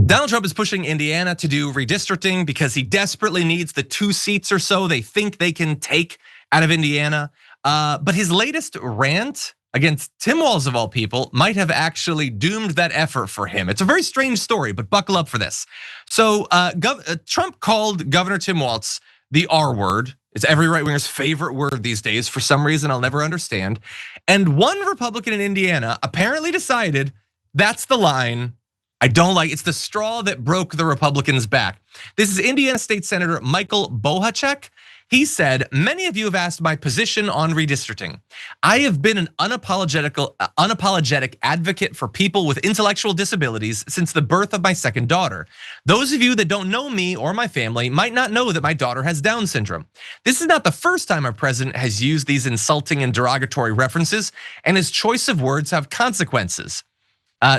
Donald Trump is pushing Indiana to do redistricting because he desperately needs the 2 seats or so they think they can take out of Indiana. But his latest rant against Tim Walz of all people might have actually doomed that effort for him. It's a very strange story, but buckle up for this. So Trump called Governor Tim Walz the R word. It's every right winger's favorite word these days for some reason I'll never understand. And one Republican in Indiana apparently decided that's the line I don't like. It's the straw that broke the Republicans' back. This is Indiana State Senator Michael Bohacek. He said, many of you have asked my position on redistricting. I have been an unapologetic advocate for people with intellectual disabilities since the birth of my second daughter. Those of you that don't know me or my family might not know that my daughter has Down syndrome. This is not the first time our president has used these insulting and derogatory references, and his choice of words have consequences.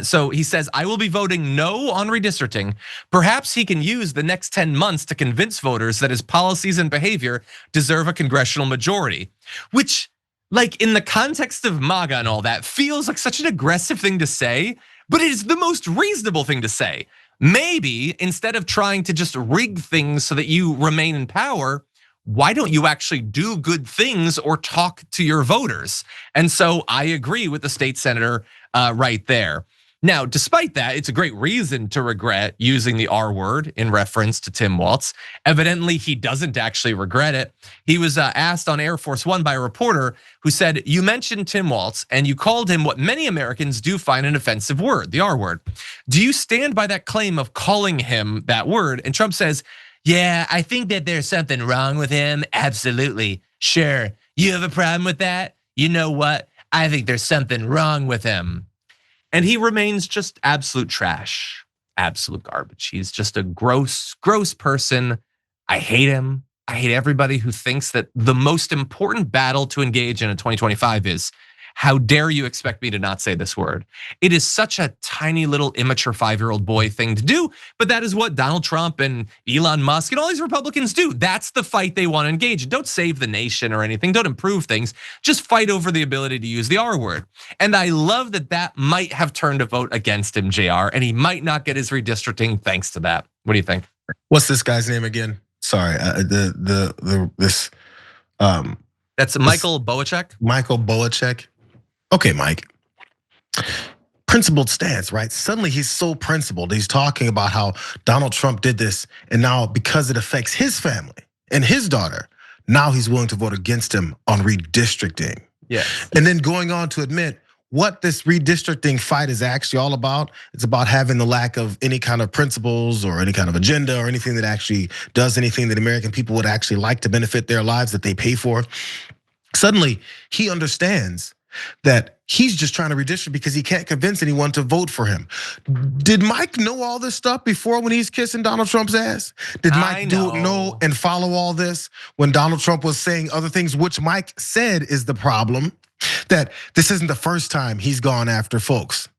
So he says, I will be voting no on redistricting. Perhaps he can use the next 10 months to convince voters that his policies and behavior deserve a congressional majority, which, like in the context of MAGA and all that, feels like such an aggressive thing to say, but it is the most reasonable thing to say. Maybe instead of trying to just rig things so that you remain in power, why don't you actually do good things or talk to your voters? And so I agree with the state senator right there. Now, despite that, it's a great reason to regret using the R word in reference to Tim Walz. Evidently, he doesn't actually regret it. He was asked on Air Force One by a reporter who said, you mentioned Tim Walz and you called him what many Americans do find an offensive word, the R word. Do you stand by that claim of calling him that word? And Trump says, yeah, I think that there's something wrong with him. Absolutely. Sure. You have a problem with that? You know what? I think there's something wrong with him. And he remains just absolute trash, absolute garbage. He's just a gross, gross person. I hate him. I hate everybody who thinks that the most important battle to engage in 2025 is, how dare you expect me to not say this word? It is such a tiny little immature 5-year-old boy thing to do, but that is what Donald Trump and Elon Musk and all these Republicans do. That's the fight they want to engage in. Don't save the nation or anything, don't improve things, just fight over the ability to use the R word. And I love that that might have turned a vote against him, JR, and he might not get his redistricting thanks to that. What do you think? What's this guy's name again? Sorry, this. That's Michael Bohacek. Michael Bohacek. Okay, Mike. Principled stance, right? Suddenly he's so principled. He's talking about how Donald Trump did this, and now because it affects his family and his daughter, now he's willing to vote against him on redistricting. Yeah. And then going on to admit what this redistricting fight is actually all about. It's about having the lack of any kind of principles or any kind of agenda or anything that actually does anything that American people would actually like to benefit their lives that they pay for. Suddenly he understands that he's just trying to redistrict because he can't convince anyone to vote for him. Did Mike know all this stuff before when he's kissing Donald Trump's ass? Did Mike know and follow all this when Donald Trump was saying other things, which Mike said is the problem, that this isn't the first time he's gone after folks?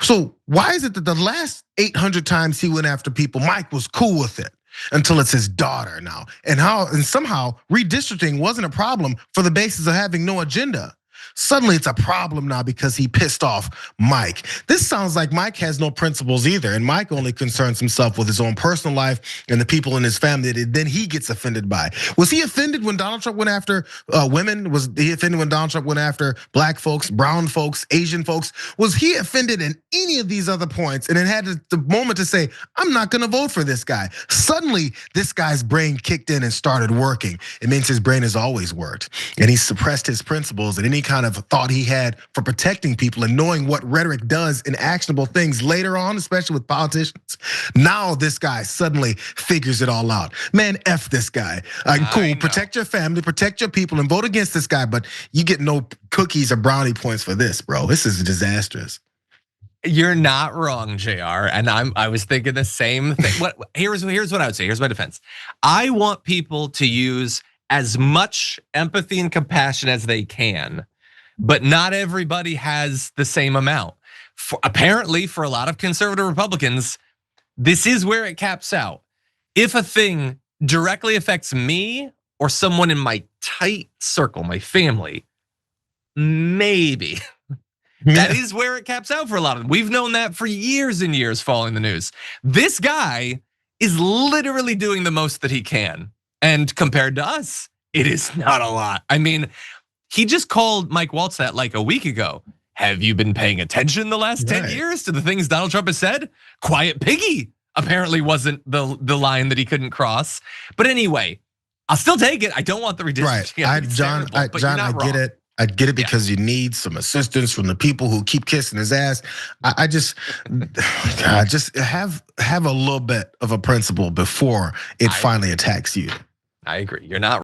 So why is it that the last 800 times he went after people, Mike was cool with it? Until it's his daughter now. And somehow redistricting wasn't a problem for the basis of having no agenda. Suddenly it's a problem now because he pissed off Mike. This sounds like Mike has no principles either, and Mike only concerns himself with his own personal life and the people in his family that then he gets offended by. Was he offended when Donald Trump went after women? Was he offended when Donald Trump went after black folks, brown folks, Asian folks? Was he offended in any of these other points and then had the moment to say, I'm not gonna vote for this guy? Suddenly, this guy's brain kicked in and started working. It means his brain has always worked, and he suppressed his principles and any kind of thought he had for protecting people and knowing what rhetoric does in actionable things later on, especially with politicians. Now this guy suddenly figures it all out. Man, F this guy. Cool, protect your family, protect your people, and vote against this guy, but you get no cookies or brownie points for this, bro. This is disastrous. You're not wrong, JR, and I was thinking the same thing. Here's what I would say. Here's my defense. I want people to use as much empathy and compassion as they can, but not everybody has the same amount. Apparently, for a lot of conservative Republicans, this is where it caps out. If a thing directly affects me or someone in my tight circle, my family, maybe. That is where it caps out for a lot of them. We've known that for years and years following the news. This guy is literally doing the most that he can. And compared to us, it is not a lot. I mean, he just called Mike Walz that like a week ago. Have you been paying attention the last 10 years to the things Donald Trump has said? Quiet piggy apparently wasn't the line that he couldn't cross. But anyway, I'll still take it. I don't want the redistricting. Right, John, I get it. I get it because you need some assistance from the people who keep kissing his ass. I just have a little bit of a principle before it finally attacks you. I agree. You're not